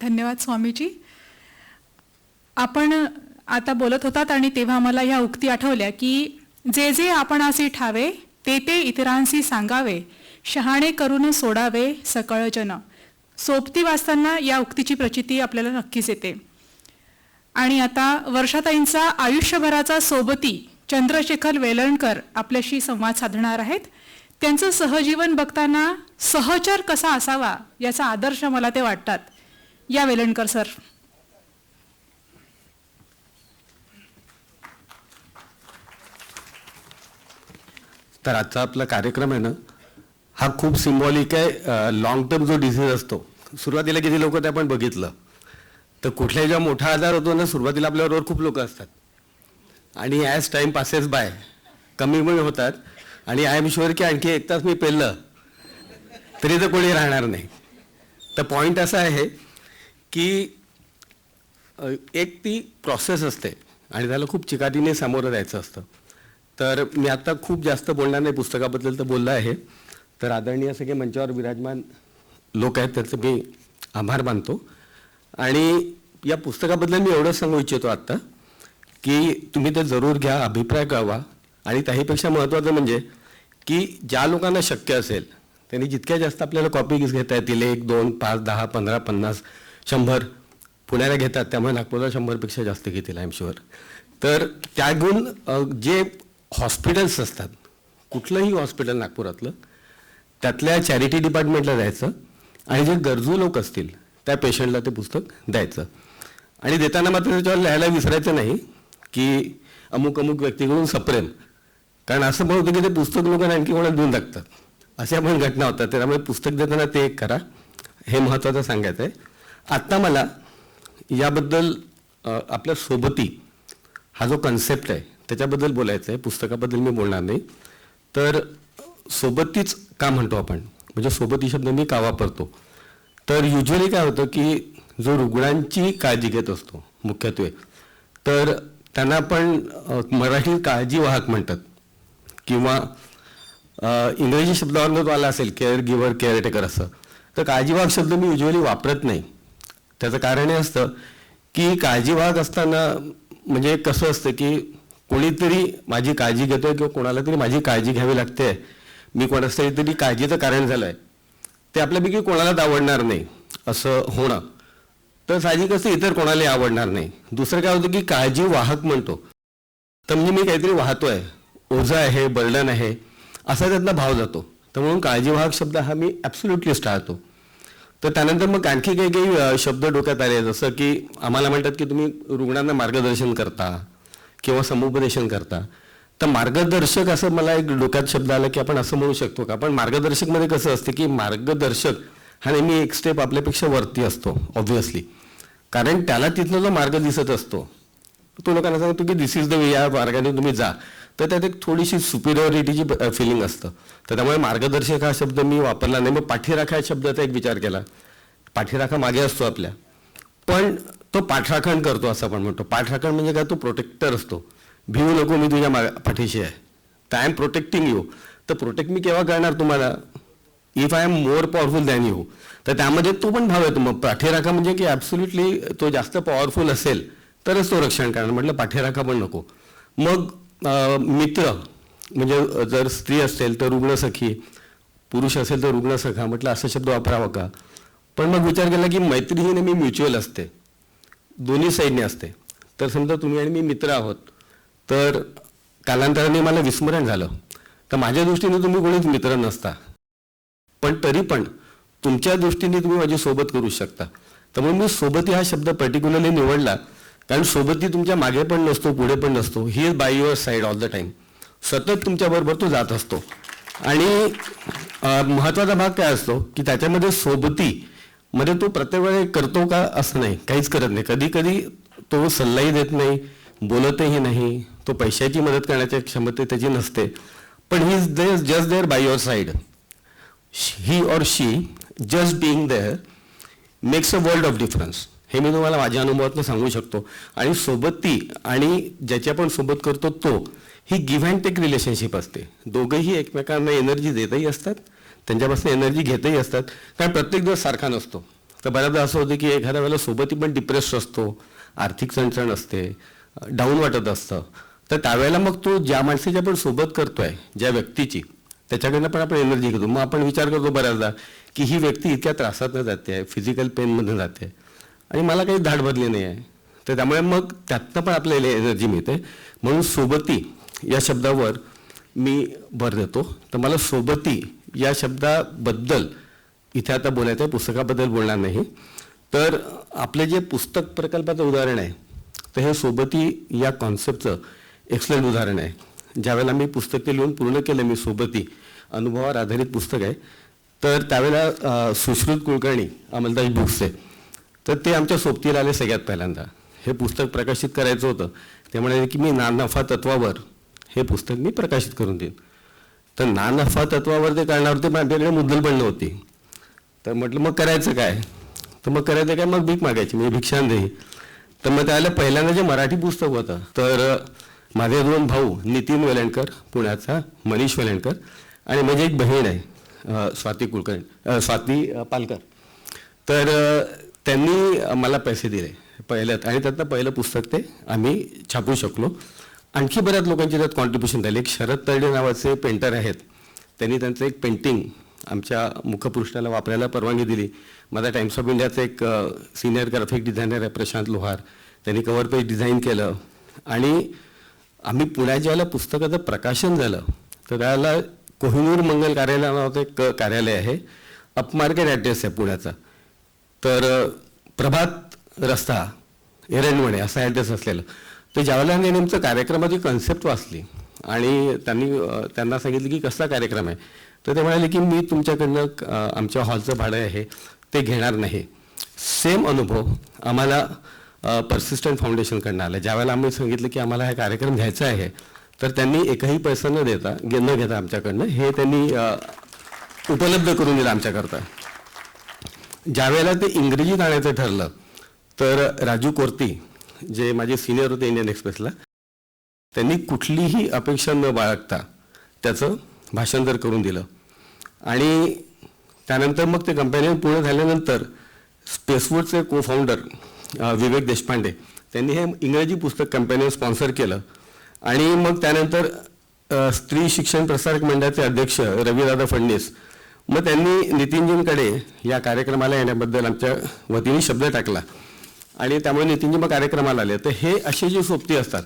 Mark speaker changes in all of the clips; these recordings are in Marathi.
Speaker 1: धन्यवाद स्वामीजी. आपण आता बोलत होतात आणि तेव्हा मला ह्या उक्ती आठवल्या की जे जे आपणासी ठावे ते ते इतरांशी सांगावे, शहाणे करून सोडावे सकळ जन. सोबती वाचताना या उक्तीची प्रचिती आपल्याला नक्कीच येते. आणि आता वर्षाताईंचा आयुष्यभराचा सोबती चंद्रशेखर वेलणकर आपल्याशी संवाद साधणार आहेत. त्यांचं सहजीवन बघताना सहचर कसा असावा याचा आदर्श मला ते वाटतात. या वेलणकर सर.
Speaker 2: तर आजचा आपला कार्यक्रम आहे ना, हा खूप सिम्बॉलिक आहे. लॉंग टर्म जो डिसीज असतो, सुरुवातीला किती लोक ते आपण बघितलं, तर कुठलाही जेव्हा मोठा आजार होतो ना, सुरुवातीला आपल्याबरोबर खूप लोक असतात आणि ॲज टाईम पासेस बाय कमी होतात आणि आय एम शुअर की आणखी एक तास मी पेललं तरी तर कोणी राहणार नाही. तर पॉईंट असा आहे की एक ती प्रोसेस असते आणि त्याला खूप चिकाटीने सामोरं जायचं असतं. तर मी आता खूप जास्त बोलणार नाही, पुस्तकाबद्दल तर बोललं आहे. तर आदरणीय सगळे मंचावर विराजमान लोक आहेत त्याचं मी आभार मानतो. आणि या पुस्तकाबद्दल मी एवढंच सांगू इच्छितो आत्ता की तुम्ही ते जरूर घ्या, अभिप्राय कळवा. आणि त्याहीपेक्षा महत्त्वाचं म्हणजे की ज्या लोकांना शक्य असेल त्यांनी जितक्या जास्त आपल्याला कॉपीज घेता येतील, 1, 2, 5, 10, 15, 50, 100 पुण्याला घेतात, त्यामुळे नागपूरला 100पेक्षा जास्त घेतील आय एम शुअर. तर त्यागून जे हॉस्पिटल्स असतात, कुठलंही हॉस्पिटल नागपुरातलं, त्यातल्या चॅरिटी डिपार्टमेंटला जायचं आणि जे गरजू लोक असतील त्या पेशंटला ते पुस्तक द्यायचं. आणि देताना मात्र त्याच्यावर लिहायला विसरायचं नाही की अमुक अमुक व्यक्तीकडून सप्रेम, कारण असं पण होतं की ते पुस्तक लोकांना आणखी कोणाला देऊन टाकतात, अशा पण घटना होतात. त्यामुळे पुस्तक देताना ते एक करा, हे महत्त्वाचं सांगायचं आहे. आत्ता मला याबद्दल आपल्या सोबती हा जो कन्सेप्ट आहे त्याच्याबद्दल बोलायचं आहे. पुस्तकाबद्दल मी बोलणार नाही. तर सोबतीच का म्हणतो आपण, म्हणजे सोबती शब्द मी का वापरतो, तर युजली काय होतं की जो रुग्णांची काळजी घेत असतो मुख्यत्वे, तर त्यांना आपण मराठीत काळजीवाहक म्हणतात किंवा इंग्रजी शब्दावरून तो आला असेल केअर गिव्हर, केअरटेकर असं. तर काळजीवाहक शब्द मी युजली वापरत नाही. त्याचं कारण हे असतं की काळजीवाहक असताना म्हणजे कसं असतं की कोणीतरी माझी काळजी घेतोय किंवा कोणाला तरी माझी काळजी घ्यावी लागते, मी कोणाचं तरी काळजीचं कारण झालं आहे, ते आपल्यापैकी कोणालाच आवडणार नाही असं होणं. तर साहजिक असं इतर कोणालाही आवडणार नाही. दुसरं काय होतं की काळजी वाहक म्हणतो, तर म्हणजे मी काहीतरी वाहतोय, ओझं आहे, बर्डन आहे, असा त्यातला भाव जातो. तर म्हणून काळजीवाहक शब्द हा मी ॲब्सोल्युटली टाळतो. तर त्यानंतर मग आणखी काही काही शब्द डोक्यात आले, जसं की आम्हाला म्हणतात की तुम्ही रुग्णांना मार्गदर्शन करता किंवा समुपदेशन करता. तर मार्गदर्शक असं मला एक डोक्यात शब्द आला की आपण असं म्हणू शकतो का. पण मार्गदर्शकमध्ये कसं असते की मार्गदर्शक हा नेहमी एक स्टेप आपल्यापेक्षा वरती असतो ऑब्व्हियसली, कारण त्याला तिथनं जो मार्ग दिसत असतो तो लोकांना सांगतो की दिस इज द वे, या मार्गाने तुम्ही जा. तर त्यात एक थोडीशी सुपिरियरिटीची फिलिंग असतं. तर त्यामुळे मार्गदर्शक हा शब्द मी वापरला नाही. मग पाठीराखा या शब्दाचा एक विचार केला. पाठीराखा मागे असतो आपल्या, पण तो पाठराखण करतो असं आपण म्हणतो. पाठराखण म्हणजे काय, तो प्रोटेक्टर असतो. भिवू नको, मी तुझ्या पाठीशी आहे, तर आय एम प्रोटेक्टिंग यू. तर प्रोटेक्ट मी केव्हा करणार तुम्हाला, if I am more powerful than you. तर त्यामध्ये तो पण भाव येतो. मग पाठीराखा म्हणजे की ॲब्सोल्युटली तो जास्त पॉवरफुल असेल तरच तो रक्षण करणार, म्हटलं पाठीराखा पण नको. मग मित्र म्हणजे जर स्त्री असेल तर रुग्णसखी, पुरुष असेल तर रुग्णसखा, म्हटलं असं शब्द वापरावा का. पण मग विचार केला की मैत्री ही नेहमी म्युच्युअल असते, दोन्ही साईडने असते. तर समजा तुम्ही आणि मी मित्र आहोत, तर कालांतराने मला विस्मरण झालं, तर माझ्या दृष्टीने तुम्ही कोणीच मित्र नसता, पण तरी पण तुमच्या दृष्टीने तुम्ही माझी सोबत करू शकता. त्यामुळे मी सोबती हा शब्द पर्टिक्युलरली निवडला, कारण सोबती तुमच्या मागे पण नसतो, पुढे पण नसतो. He is by your side all the time. सतत तुमच्याबरोबर तो जात असतो. आणि महत्त्वाचा भाग काय असतो की त्याच्यामध्ये सोबती मध्ये तो प्रत्येक वेळेला करतो का असं नाही, काहीच करत नाही. कधी कधी तो सल्लाही देत नाही, बोलतही नाही, तो पैशाची मदत करण्याची क्षमता त्याची नसते, पण he is just there by your side. He or she just being there makes a world of difference. हे मी तुम्हाला माझ्या अनुभवातून सांगू शकतो. आणि सोबती आणि ज्याच्या पण सोबत करतो तो, ही गिव्ह अँड टेक रिलेशनशिप असते. दोघंही एकमेकांना एनर्जी देतही असतात, त्यांच्यापासून एनर्जी घेतही असतात, कारण प्रत्येक दिवस सारखा नसतो. तर बऱ्याचदा असं होतं की एखाद्या वेळेला सोबती पण डिप्रेस्ड असतो, आर्थिक चणचण असते, डाऊन वाटत असतं. तर त्यावेळेला मग तो ज्या माणसाची आपण सोबत करतोय, ज्या व्यक्तीची, त्याच्याकडनं पण आपण एनर्जी घेतो. मग आपण विचार करतो बऱ्याचदा की ही व्यक्ती इतक्या त्रासातनं जाते आहे, फिजिकल पेनमधून जाते आणि मला काही धाड बदली नाही आहे. तर त्यामुळे मग त्यातनं पण आपल्याला एनर्जी मिळते. म्हणून सोबती या शब्दावर मी भर देतो. तर मला सोबती या शब्दाबद्दल इथे आता बोलायचं आहे, पुस्तकाबद्दल बोलणार नाही. तर आपले जे पुस्तक प्रकल्पाचं उदाहरण आहे, तर हे सोबती या कॉन्सेप्टचं एक्सलंट उदाहरण आहे. ज्यावेळेला मी पुस्तक ते लिहून पूर्ण केलं, मी सोबती अनुभवावर आधारित पुस्तक आहे, तर त्यावेळेला सुश्रुत कुलकर्णी, अमलदास बुक्सचे, तर ते आमच्या सोबतीला आले सगळ्यात पहिल्यांदा. हे पुस्तक प्रकाशित करायचं होतं. ते म्हणाले की मी नानफा तत्वावर हे पुस्तक मी प्रकाशित करून देईन. तर नानफा तत्वावर ते करणार होते, माझ्याकडे मुद्दल पण नव्हती. तर म्हटलं मग करायचं काय? तर मग करायचं काय, मग भीक मागायची, मी भिक्षांदेही. तर मग त्याला पहिल्यांदा जे मराठी पुस्तक होतं, तर माझे 2 भाऊ, नितीन वेलणकर पुण्याचा, मनीष वेलणकर, आणि माझी एक बहीण आहे स्वाती पालकर. तर त्यांनी मला पैसे दिले पहिल्यात, आणि त्यातनं पहिलं पुस्तक ते आम्ही छापू शकलो. आणखी बऱ्याच लोकांचे त्यात कॉन्ट्रीब्युशन झाले. एक शरद तळडे नावाचे पेंटर आहेत, त्यांनी त्यांचं एक पेंटिंग आमच्या मुखपृष्ठाला वापरायला परवानगी दिली. माझा टाइम्स ऑफ इंडियाचा एक सिनियर ग्राफिक डिझायनर आहे प्रशांत लोहार, त्यांनी कव्हर पेज डिझाईन केलं. आणि आम्ही पुण्यात ज्यावेळेला पुस्तकाचं प्रकाशन झालं, तर त्याला कोहिनूर मंगल कार्यालय नावाचं एक कार्यालय आहे, अपमार्केट ॲड्रेस आहे पुण्याचा. तर प्रभात रस्ता एरंडवणे असा ॲड्रेस असलेलं. तर ज्यावेळेला मी नेमकं कार्यक्रमाची कन्सेप्ट वाचली आणि त्यांना सांगितलं की कसला कार्यक्रम आहे, तर ते म्हणाले की मी तुमच्याकडनं आमच्या हॉलचं भाडं आहे ते घेणार नाही. सेम अनुभव आम्हाला पर्सिस्टंट फाउंडेशनकडनं आला. ज्यावेळेला आम्ही सांगितलं की आम्हाला हा कार्यक्रम घ्यायचा आहे, तर त्यांनी एकही पैसा न घेता आमच्याकडनं हे त्यांनी उपलब्ध करून दिलं आमच्याकरता. ज्यावेळेला ते इंग्रजीत आणायचं ठरलं, तर राजू कोर्ती, जे माझे सिनियर होते इंडियन एक्सप्रेसला, त्यांनी कुठलीही अपेक्षा न बाळगता त्याचं भाषांतर करून दिलं. आणि त्यानंतर मग ते कंपॅनियन पूर्ण झाल्यानंतर स्पेसवूडचे को फाउंडर विवेक देशपांडे, त्यांनी हे इंग्रजी पुस्तक कंपॅनियन स्पॉन्सर केलं. आणि मग त्यानंतर स्त्री शिक्षण प्रसारक मंडळाचे अध्यक्ष रविदादा फडणीस, मग त्यांनी नितीनजींकडे या कार्यक्रमाला येण्याबद्दल आमच्या वतीने शब्द टाकला. आणि त्यामुळे नितीनजी मग कार्यक्रमाला आले. तर हे असे जे सोबती असतात,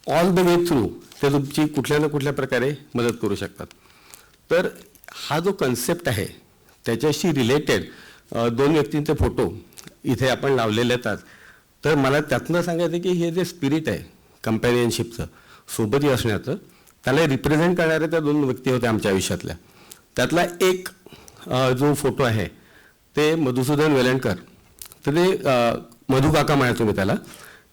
Speaker 2: ऑल द वे थ्रू ते तुमची कुठल्या ना कुठल्या प्रकारे मदत करू शकतात. तर हा जो कन्सेप्ट आहे, त्याच्याशी रिलेटेड 2 व्यक्तींचे फोटो इथे आपण लावलेले आहेत. तर मला त्यातनं सांगायचं की हे जे स्पिरिट आहे कंपॅनियनशिपचं, सोबती असण्याचं, त्याला रिप्रेझेंट करणाऱ्या त्या 2 व्यक्ती होत्या आमच्या आयुष्यातल्या. त्यातला एक जो फोटो आहे ते मधुसूदन वेलणकर. तर ते मधु काका म्हणायचो मी त्याला.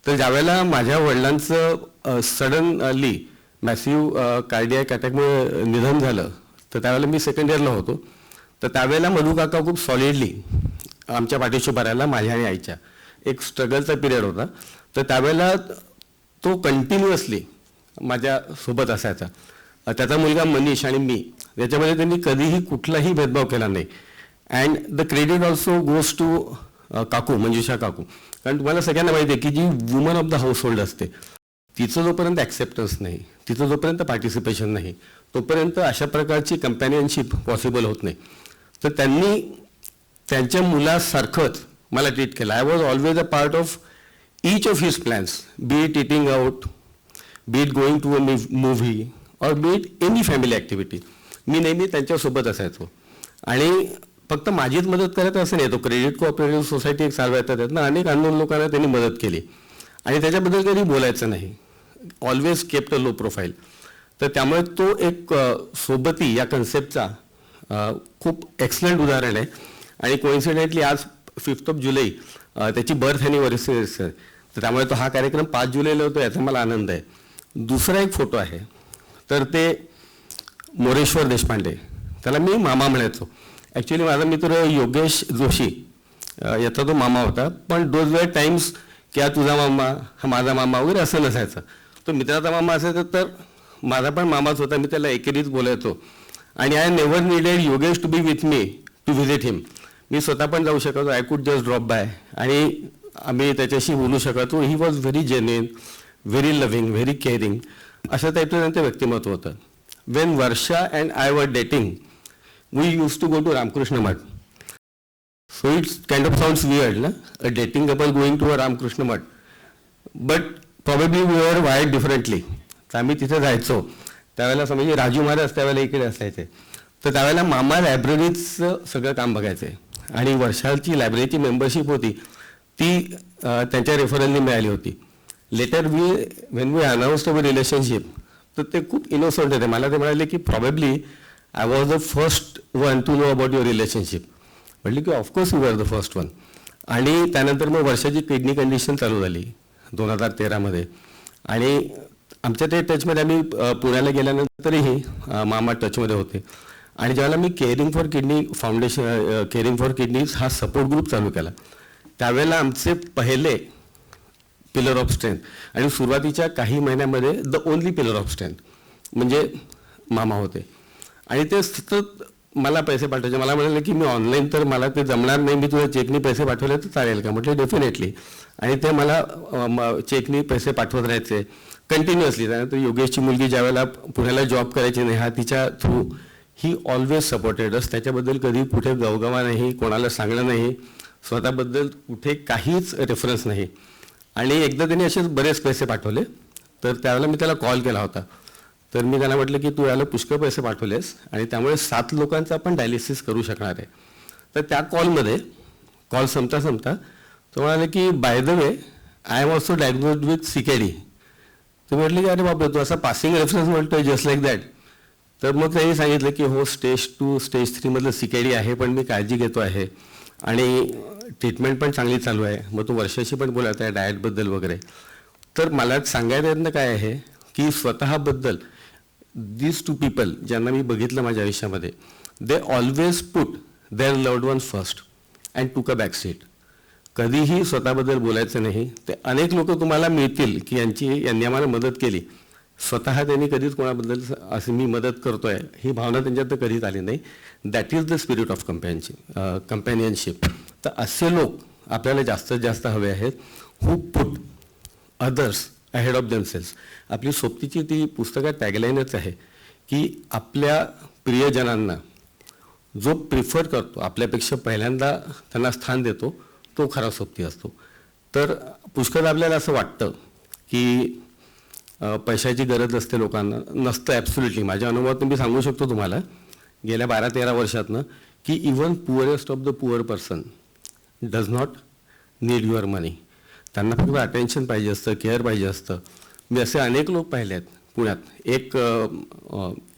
Speaker 2: तर ज्यावेळेला माझ्या वडिलांचं सडनली मॅसिव्ह कार्डियक अटॅकमुळे निधन झालं, तर त्यावेळेला मी सेकंड इयरला होतो. तर त्यावेळेला मधु काका खूप सॉलिडली आमच्या पाठीशी भरायला, माझ्या आणि आईच्या, एक स्ट्रगलचा पिरियड होता. तर त्यावेळेला तो कंटिन्युअसली माझ्यासोबत असायचा. त्याचा मुलगा मनीष आणि मी, याच्यामध्ये त्यांनी कधीही कुठलाही भेदभाव केला नाही. And the credit also goes to काकू, मंजुषा काकू. कारण तुम्हाला सगळ्यांना माहिती आहे की जी woman of the household असते, तिचं जोपर्यंत ॲक्सेप्टन्स नाही, तिचं जोपर्यंत पार्टिसिपेशन नाही, तोपर्यंत अशा प्रकारची कंपॅनियनशिप पॉसिबल होत नाही. तर त्यांनी त्यांच्या मुलासारखंच मला ट्रीट केलं. I was always a part of each of his plans, be it eating out, be it going to a movie, or be it any family activity. मी नेहमी त्यांच्यासोबत असायचो. आणि फक्त माझीच मदत करत असं नाही, तो क्रेडिट कोऑपरेटिव्ह सोसायटी एक चालवायचा, त्यातनं अनेक अननोन लोकांना त्यांनी मदत केली आणि त्याच्याबद्दल कधी बोलायचं नाही, always kept a low profile. तर त्यामुळे तो एक सोबती या कन्सेप्टचा खूप एक्सलंट उदाहरण आहे. आणि कोइन्सिडेंटली आज 5 जुलै त्याची बर्थ ॲनिव्हर्सरी आहे. तर त्यामुळे तो हा कार्यक्रम 5 जुलैला होतो, याचा मला आनंद आहे. दुसरा एक फोटो आहे, तर ते मोरेश्वर देशपांडे, त्याला मी मामा म्हणायचो. ॲक्च्युली माझा मित्र योगेश जोशी, याचा तो मामा होता. पण दोज वेळ टाइम्स की हा तुझा मामा, हा माझा मामा वगैरे असं नसायचं. तो मित्राचा मामा असायचा, तर माझा पण मामाच होता, मी त्याला एकेरीच बोलायचो. आणि I never needed Yogesh to be with me to visit him. मी स्वतः पण जाऊ शकतो, I could just drop by आणि आम्ही त्याच्याशी बोलू शकतो. He was very genuine, very loving, very caring, अशा टाईपचं त्यांचं व्यक्तिमत्व होतं. When Varsha and I were dating, we use to go to Ramakrishna Math. So it kind of sounds weird, na? A dating couple going to a Ramakrishna Math. But probably we were wired differently. तर आम्ही तिथे जायचो त्यावेळेला समजा राजू महाराज त्यावेळेला इकडे असायचे, तर त्यावेळेला मामा लायब्ररीचं सगळं काम बघायचे आणि वर्षाची लायब्ररीची मेंबरशिप होती ती त्यांच्या रेफरलनी मिळाली होती. Later when we announced our relationship, तर ते खूप इनोसंट होते. मला ते म्हणाले की probably I was the first one to know about your relationship. म्हटलं की of course you are the first one. आणि त्यानंतर मग वर्षाची किडनी कंडिशन चालू झाली 2013 आणि आमच्या ते टचमध्ये आम्ही पुण्याला गेल्यानंतरही मामा टचमध्ये होते. आणि ज्यावेळेला मी caring for kidney foundation, caring for kidneys हा सपोर्ट ग्रुप चालू केला, त्यावेळेला आमचे पहिले पिलर ऑफ स्ट्रेंथ आणि सुरुवातीच्या काही महिन्यामध्ये the only pillar of strength म्हणजे मामा होते. आणि ते सतत मला पैसे पाठवायचे. मला म्हणाले की मी ऑनलाईन तर मला ते जमणार नाही, मी तुला चेकनी पैसे पाठवले तर चालेल का? म्हटलं डेफिनेटली. आणि ते मला चेकनी पैसे पाठवत राहायचे कंटिन्युअसली. त्यानंतर योगेशची मुलगी ज्यावेळेला पुण्याला जॉब करायची नाही, हा तिच्या थ्रू ही ऑलवेज सपोर्टेड अस. त्याच्याबद्दल कधी कुठे गवगवा नाही, कोणाला सांगणं नाही, स्वतःबद्दल कुठे काहीच रेफरन्स नाही. आणि एकदा त्यांनी असेच बरेच पैसे पाठवले, तर त्यावेळेला मी त्याला कॉल केला होता. तर मी त्यांना म्हटलं की तू याला पुष्कळ पैसे पाठवलेस आणि त्यामुळे 7 लोकांचं आपण डायलिसिस करू शकणार आहे. तर त्या कॉलमध्ये कॉल संपता तो म्हणाले की by the way I am also diagnosed with CKD. तर म्हटलं की अरे बापरे, तू असा पासिंग रेफरन्स म्हणतोय जस्ट लाईक दॅट. तर मग त्यांनी सांगितलं की हो, स्टेज 2 स्टेज 3 मधलं CKD आहे, पण मी काळजी घेतो आहे आणि ट्रीटमेंट पण चांगली चालू आहे. मग तो वर्षाशी पण बोलत आहे डाएटबद्दल वगैरे. तर मला सांगायचं काय आहे की स्वतःबद्दल these 2 people ज्यांना मी बघितलं माझ्या आयुष्यामध्ये, they always put their loved one first and took a back seat. कधीही स्वतःबद्दल बोलायचं नाही. ते अनेक लोक तुम्हाला मिळतील की यांनी आम्हाला मदत केली, स्वतः त्यांनी कधीच कोणाबद्दल असं मी मदत करतोय ही भावना त्यांच्यात तर कधीच आली नाही. That is the spirit of companionship. तर असे लोक आपल्याला जास्तीत जास्त हवे आहेत, who put others ahead of themselves. आपली सोबतीची ती पुस्तकात टॅगलाईनच आहे की आपल्या प्रियजनांना जो प्रिफर करतो, आपल्यापेक्षा पहिल्यांदा त्यांना स्थान देतो, तो खरा सोबती असतो. तर पुष्कळ आपल्याला असं वाटतं की पैशाची गरज असते लोकांना, नसतं ॲब्सोल्युटली. माझ्या अनुभवातून मी सांगू शकतो तुम्हाला गेल्या 12-13 वर्षातनं की even poorest of the poor person does not need your money. त्यांना फक्त अटेन्शन पाहिजे असतं, केअर पाहिजे असतं. मी असे अनेक लोक पाहिले आहेत पुण्यात. एक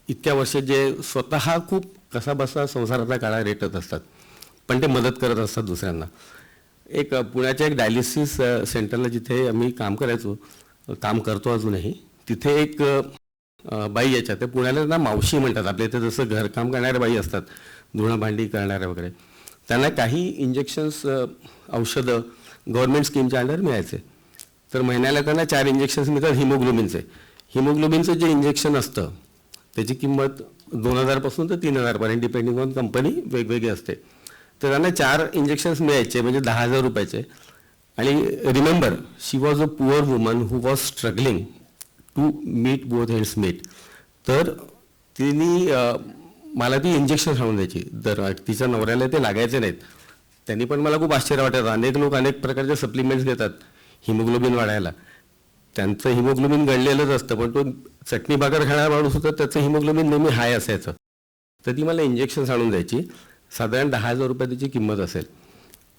Speaker 2: इतक्या वर्ष जे स्वतः खूप कसाबसा संसाराचा काळा रेटत असतात, पण ते मदत करत असतात दुसऱ्यांना. एक पुण्याच्या एक डायलिसिस सेंटरला जिथे आम्ही काम करतो अजूनही, तिथे एक बाई याच्यात, ते पुण्याला ना मावशी म्हणतात. आपल्या इथे जसं घरकाम करणाऱ्या बाई असतात, धुणं भांडी करणाऱ्या वगैरे, त्यांना काही इंजेक्शन्स, औषधं गव्हर्नमेंट स्कीमच्या अंडर मिळायचे. तर महिन्याला त्यांना 4 इंजेक्शन्स मिळतात हिमोग्लोबिनचे. हिमोग्लोबिनचं जे इंजेक्शन असतं त्याची किंमत 2,000 पासून तर 3,000 पर्यंत डिपेंडिंग ऑन कंपनी वेगवेगळी असते. तर त्यांना 4 इंजेक्शन्स मिळायचे म्हणजे 10,000 रुपयाचे. आणि remember, she was a poor woman who was struggling to meet both ends meet. तर तिने मला ती इंजेक्शन आणून द्यायची. तर तिच्या नवऱ्याला ते लागायचे नाहीत. त्यांनी पण मला खूप आश्चर्य वाटायचं. अनेक लोक अनेक प्रकारचे सप्लिमेंट्स घेतात हिमोग्लोबिन वाढायला. त्यांचं हिमोग्लोबिन गळलेलंच असतं, पण तो चटणी भाकर खाणारा माणूस होता, त्याचं हिमोग्लोबिन नेहमी हाय असायचं. तर ती मला इंजेक्शन्स आणून द्यायची. साधारण 10,000 रुपये त्याची किंमत असेल.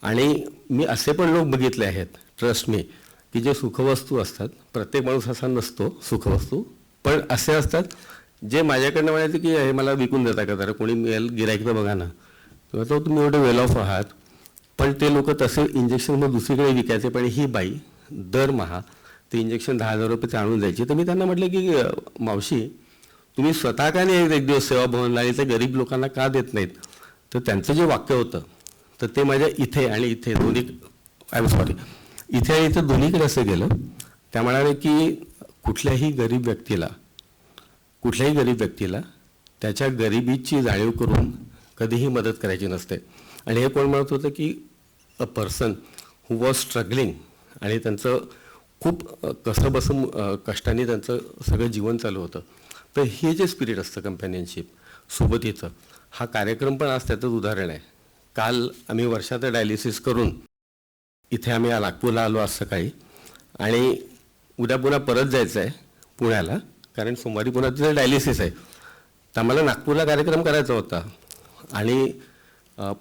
Speaker 2: आणि मी असे पण लोक बघितले आहेत, ट्रस्ट मी, की जे सुखवस्तू असतात. प्रत्येक माणूस असा नसतो सुखवस्तू, पण असे असतात जे माझ्याकडनं म्हणायचे की हे मला विकून देता का, जरा कोणी मिळेल गिराईक तर बघा ना. तर तुम्ही एवढे वेल ऑफ आहात. पण ते लोक तसे इंजेक्शन मग दुसरीकडे विकायचे. पण ही बाई दरमहा ते इंजेक्शन 10,000 रुपये आणून द्यायची. तर मी त्यांना म्हटलं की मावशी, तुम्ही स्वतः का नाही एक दिवस सेवाभवनला आणि ते गरीब लोकांना का देत नाहीत? तर त्यांचं जे वाक्य होतं, तर ते माझ्या इथे आणि इथे दोन्ही, आय एम सॉरी, इथे आणि इथे दोन्हीकडे असं गेलं. त्या म्हणाले की कुठल्याही गरीब व्यक्तीला त्याच्या गरिबीची जाणीव करून कधीही मदत करायची नसते. आणि हे कोण म्हणत होतं की a person who was struggling आणि त्यांचं खूप कसंबसं कष्टाने त्यांचं सगळं जीवन चालू होतं. तर हे जे स्पिरिट असतं कंपॅनियनशिप सोबतीचं, हा कार्यक्रम पण आज त्याचंच उदाहरण आहे. काल आम्ही वर्षाचं डायलिसिस करून इथे आम्ही नागपूरला आलो आज सकाळी आणि उद्या पुन्हा परत जायचं आहे पुण्याला, कारण सोमवारी पुन्हा तिथे डायलिसिस आहे. तर आम्हाला नागपूरला कार्यक्रम करायचा होता आणि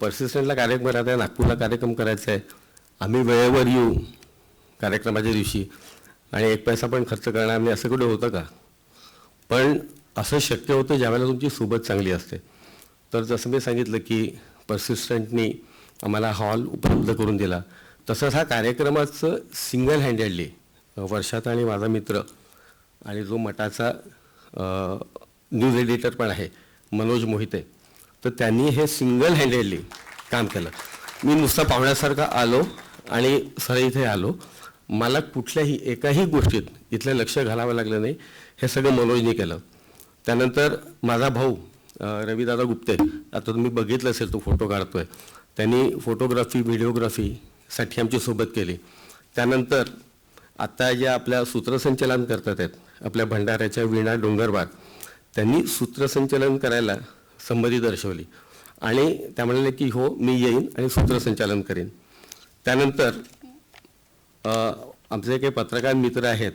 Speaker 2: पर्सिस्टंटला कार्यक्रम करायचा आहे, नागपूरला कार्यक्रम करायचा आहे. आम्ही वेळेवर येऊ कार्यक्रमाच्या दिवशी आणि एक पैसा पण खर्च करणार नाही असं कुठे होतं का? पण असं शक्य होतं ज्यावेळेला तुमची सोबत चांगली असते. तर जसं मी सांगितलं की पर्सिस्टंटनी आम्हाला हॉल उपलब्ध करून दिला, तसंच हा कार्यक्रमाचं सिंगल हँडेडली वर्षात आणि माझा मित्र आणि जो मठाचा न्यूज एडिटर पण आहे मनोज मोहिते, तर त्यांनी हे सिंगल हँडेडली काम केलं. मी नुसता पाहुण्यासारखा आलो आणि सरळ इथे आलो. मला कुठल्याही एकाही गोष्टीत इथलं लक्ष घालावं लागलं नाही. हे सगळं मनोजनी केलं. त्यानंतर माझा भाऊ रविदादा गुप्ते, आता तुम्ही बघितलं असेल तो फोटो काढतोय, त्यांनी फोटोग्राफी व्हिडिओग्राफीसाठी आमची सोबत केली. त्यानंतर आत्ता ज्या आपल्या सूत्रसंचालन करतात आहेत आपल्या भंडाऱ्याच्या वीणा डोंगरबाग, त्यांनी सूत्रसंचालन करायला संमती दर्शवली आणि त्या म्हणाले की हो मी येईन आणि सूत्रसंचालन करेन. त्यानंतर आमचे काही पत्रकार मित्र आहेत,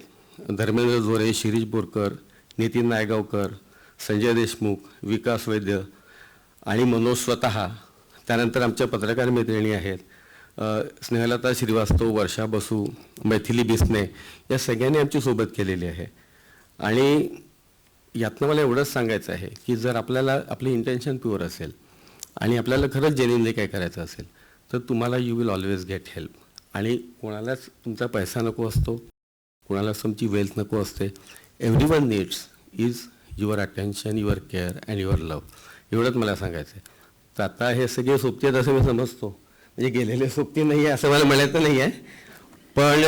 Speaker 2: धर्मेंद्र जोरे, शिरीष बोरकर, नितीन नायगावकर, संजय देशमुख, विकास वैद्य आणि मनोज स्वतः. त्यानंतर आमच्या पत्रकार मैत्रिणी आहेत स्नेहलता श्रीवास्तव, वर्षा बसू, मैथिली बिस्ने, या सगळ्यांनी आमची सोबत केलेली आहे. आणि यातनं मला एवढंच सांगायचं आहे की जर आपल्याला आपली इंटेन्शन प्युअर असेल आणि आपल्याला खरंच जेन्युइनली काय करायचं असेल तर तुम्हाला you will always get help. आणि कोणालाच तुमचा पैसा नको असतो, कोणालाच तुमची वेल्थ नको असते. Everyone needs is your attention, your care and your love. एवढंच मला सांगायचं आहे. तर आता हे सगळे सोबती आहेत असं मी समजतो, म्हणजे गेलेले सोबती नाही आहे असं मला म्हणायचं नाही आहे, पण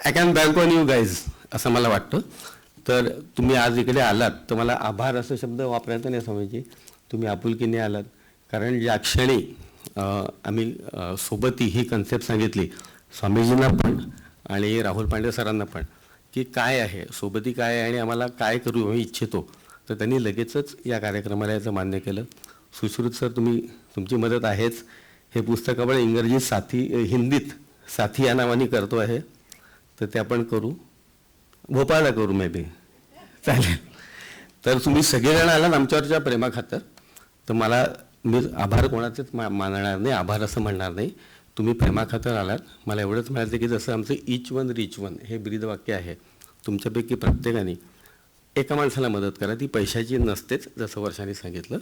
Speaker 2: I can bank on you guys असं मला वाटतं. तर तुम्ही आज इकडे आलात तर मला आभार असं शब्द वापरायचा नाही स्वामीजी, तुम्ही आपुलकीने आलात. कारण ज्या क्षणी आम्ही सोबती ही कन्सेप्ट सांगितली स्वामीजींना पण आणि राहुल पांडे सरांना पण की काय आहे सोबती काय आहे आणि आम्हाला काय करू आम्ही इच्छितो, तर त्यांनी लगेचच या कार्यक्रमाला याचं मान्य केलं. सुश्रुत सर तुमची मदत आहेच. हे पुस्तक आपण इंग्रजीत हिंदीत साथी या नावाने करतो आहे, तर ते आपण करू, भोपाळला करू मे बी, चालेल. तर तुम्ही सगळेजण आलात आमच्यावरच्या प्रेमाखातर, तर मी आभार कोणाचेच मानणार नाही, आभार असं म्हणणार नाही. तुम्ही प्रेमाखातर आलात. मला एवढंच म्हणायचं की जसं आमचं ईच वन रिच वन हे ब्रीदवाक्य आहे, तुमच्यापैकी प्रत्येकाने एका माणसाला मदत करा. ती पैशाची नसतेच जसं वर्षाने सांगितलं,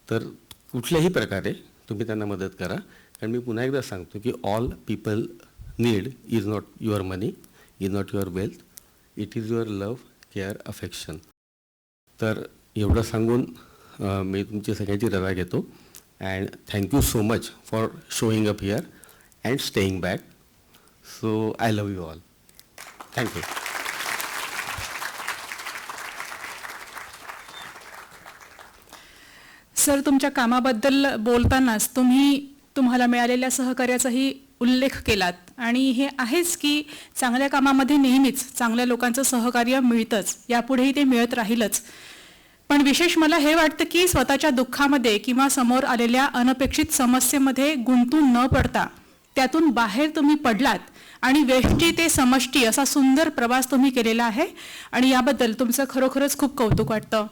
Speaker 2: तर कुठल्याही प्रकारे तुम्ही त्यांना मदत करा. कारण मी पुन्हा एकदा सांगतो की all people need is not your money, is not your wealth, it is your love, care, affection. तर एवढं सांगून मी तुमची सगळ्यांची रजा घेतो. And thank you so much for showing up here and staying back. So I love you all. Thank you.
Speaker 1: Sir, तुमच्या कामाबद्दल बोलतानाच तुम्हाला मिळालेल्या सहकार्याचाही उल्लेख केलात आणि हे आहेच की चांगल्या कामामध्ये नेहमीच चांगल्या लोकांचं सहकार्य मिळतंच, यापुढेही ते मिळत राहीलच. पण विशेष मला हे वाटतं की स्वतःच्या दुःखामध्ये किंवा समोर आलेल्या अनपेक्षित समस्येमध्ये गुंतून न पडता त्यातून बाहेर तुम्ही पडलात आणि व्यष्टी ते समष्टी असा सुंदर प्रवास तुम्ही केलेला आहे आणि याबद्दल तुमचं खरोखरच खूप कौतुक वाटतं.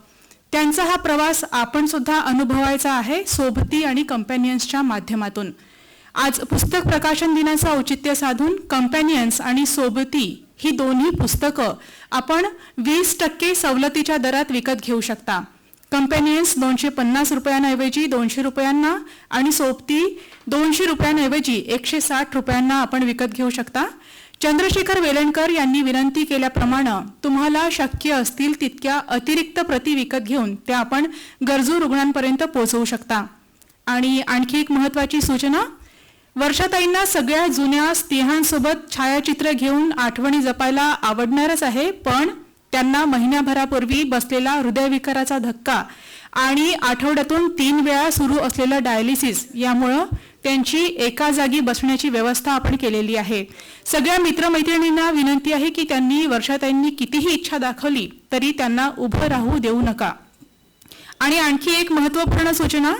Speaker 1: त्यांचा हा प्रवास आपण सुद्धा अनुभवायचा आहे सोबती आणि कंपॅनियन्सच्या माध्यमातून. आज पुस्तक प्रकाशन दिनाचं औचित्य साधून कंपॅनियन्स आणि सोबती ही दोन्ही पुस्तकं आपण 20% सवलतीच्या दरात विकत घेऊ शकता. कंपॅनियन्स 250 रुपयांऐवजी 200 रुपयांना आणि सोबती 200 रुपयांऐवजी 160 रुपयांना आपण विकत घेऊ शकता. चंद्रशेखर वेलणकर यांनी विनंती केल्याप्रमाणे तुम्हाला शक्य असतील तितक्या अतिरिक्त प्रती विकत घेऊन त्या आपण गरजू रुग्णांपर्यंत पोहोचवू शकता. आणि आणखी एक महत्त्वाची सूचना, वर्षाताईंना सगळ्या जुन्या स्नेहांसोबत छायाचित्र घेऊन आठवणी जपायला आवडणारच आहे, पण त्यांना महिन्याभरापूर्वी बसलेला हृदयविकाराचा धक्का आणि आठवड्यातून 3 वेळा सुरू असलेलं डायलिसिस यामुळं त्यांची एका जागी बसण्याची व्यवस्था आपण केलेली आहे. सगळ्या मित्रमैत्रिणींना विनंती आहे की त्यांनी वर्षाताईंनी कितीही इच्छा दाखवली तरी त्यांना उभं राहू देऊ नका. आणि आणखी एक महत्त्वपूर्ण सूचना,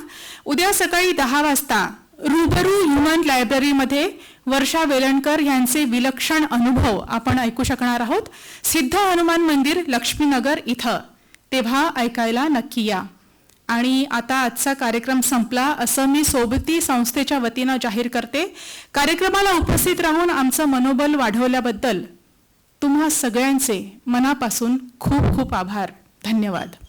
Speaker 1: उद्या सकाळी 10 वाजता रूबरू ह्युमन लायब्ररीमध्ये वर्षा वेलणकर यांचे विलक्षण अनुभव आपण ऐकू शकणार आहोत. सिद्ध हनुमान मंदिर, लक्ष्मीनगर इथं. तेव्हा ऐकायला नक्की या. आणि आता आजचा कार्यक्रम संपला असं मी सोबती संस्थेच्या वतीनं जाहीर करते. कार्यक्रमाला उपस्थित राहून आमचं मनोबल वाढवल्याबद्दल तुम्हा सगळ्यांचे मनापासून खूप खूप आभार. धन्यवाद.